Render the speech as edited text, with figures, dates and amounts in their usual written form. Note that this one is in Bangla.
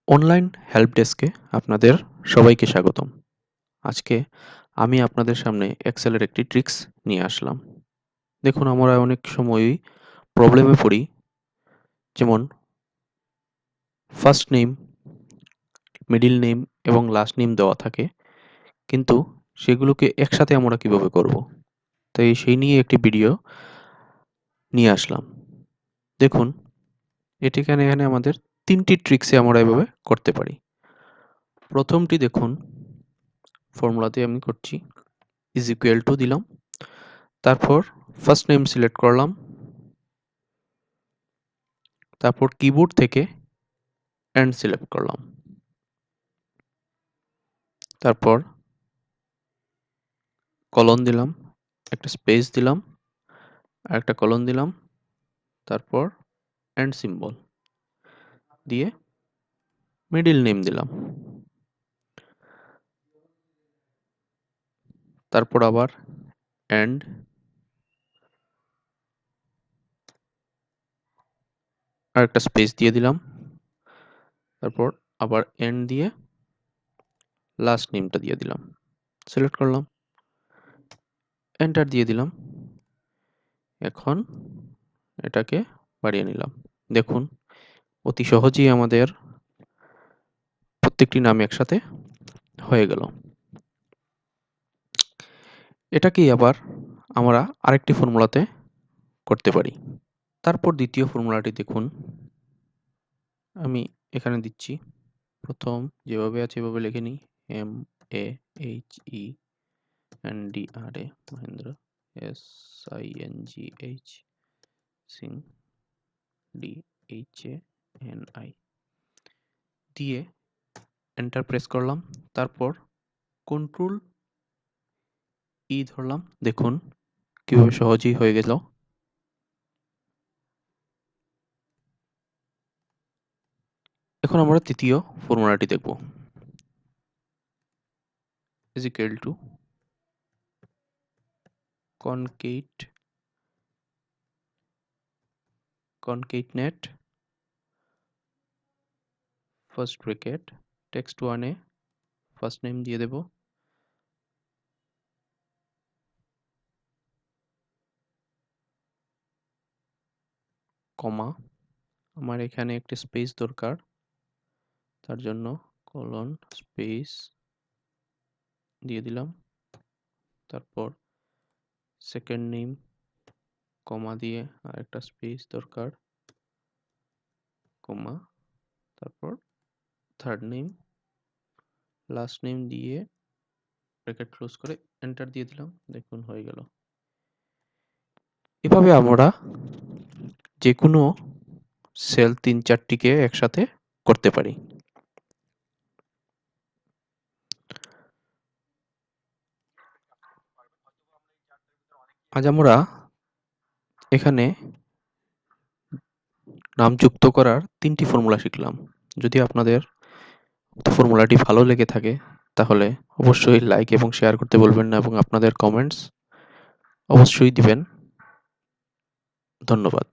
অনলাইন হেল্প ডেস্কে আপনাদের সবাইকে স্বাগতম। আজকে আমি আপনাদের সামনে এক্সেলের একটি ট্রিক্স নিয়ে আসলাম। দেখুন, আমরা অনেক সময়ই প্রবলেমে পড়ি, যেমন ফার্স্ট নেম, মিডল নেম এবং লাস্ট নেম দেওয়া থাকে, কিন্তু সেগুলোকে একসাথে আমরা কিভাবে করব? তাই সেই নিয়ে একটি ভিডিও নিয়ে আসলাম। দেখুন, এখানে আমাদের ৩টি ট্রিক্সে আমরা এভাবে করতে পারি। প্রথমটি দেখুন, ফর্মুলাতে আমি করছি is equal to দিলাম, তারপর ফার্স্ট নেম সিলেক্ট করলাম, তারপর কিবোর্ড থেকে এন্ড সিলেক্ট করলাম, তারপর কলন দিলাম, একটা স্পেস দিলাম, আর একটা কলন দিলাম, তারপর এন্ড সিম্বল দিয়ে মিডল নেম দিলাম, তারপর আবার এন্ড, আর একটা স্পেস দিয়ে দিলাম, তারপর আবার এন্ড দিয়ে লাস্ট নেমটা দিয়ে দিলাম, সিলেক্ট করলাম, এন্টার দিয়ে দিলাম। এখন এটাকে বাড়িয়ে নিলাম। দেখুন, অতি সহজেই আমাদের প্রত্যেকটি নাম একসাথে হয়ে গেল। এটাকেই আবার আমরা আরেকটি ফর্মুলাতে করতে পারি। তারপর দ্বিতীয় ফর্মুলাটি দেখুন, আমি এখানে দিচ্ছি। প্রথম যেভাবে আছে এভাবে লিখে নিই, MAHENDRA, Mahendra, SINGH, Singh, DHANI দিয়ে এন্টার প্রেস করলাম, তারপর কন্ট্রোল ই ধরলাম। দেখুন কিভাবে সহজেই হয়ে গেল। এখন আমরা তৃতীয় ফর্মুলাটি দেখব, is equal to concatenate first bracket text 1 A first name দিয়ে দেব, কমা, আমার এখানে একটি স্পেস দরকার, তার জন্য কলন স্পেস দিয়ে দিলাম, তারপর সেকেন্ড নেম, কমা দিয়ে আর একটা স্পেস দরকার, কমা, তারপর থার্ড নেম, লাস্ট নেম দিয়ে ব্র্যাকেট ক্লোজ করে এন্টার দিয়ে দিলাম। দেখুন হয়ে গেল। এভাবে আমরা যে কোনো সেল ৩-৪টিকে একসাথে করতে পারি। আজ আমরা এখানে নাম যুক্ত করার ৩টি ফর্মুলা শিখলাম। যদি আপনাদের ফর্মুলাটি ভালো লেগে থাকে তাহলে অবশ্যই লাইক এবং শেয়ার করতে বলবেন না, এবং আপনাদের কমেন্টস অবশ্যই দিবেন। ধন্যবাদ।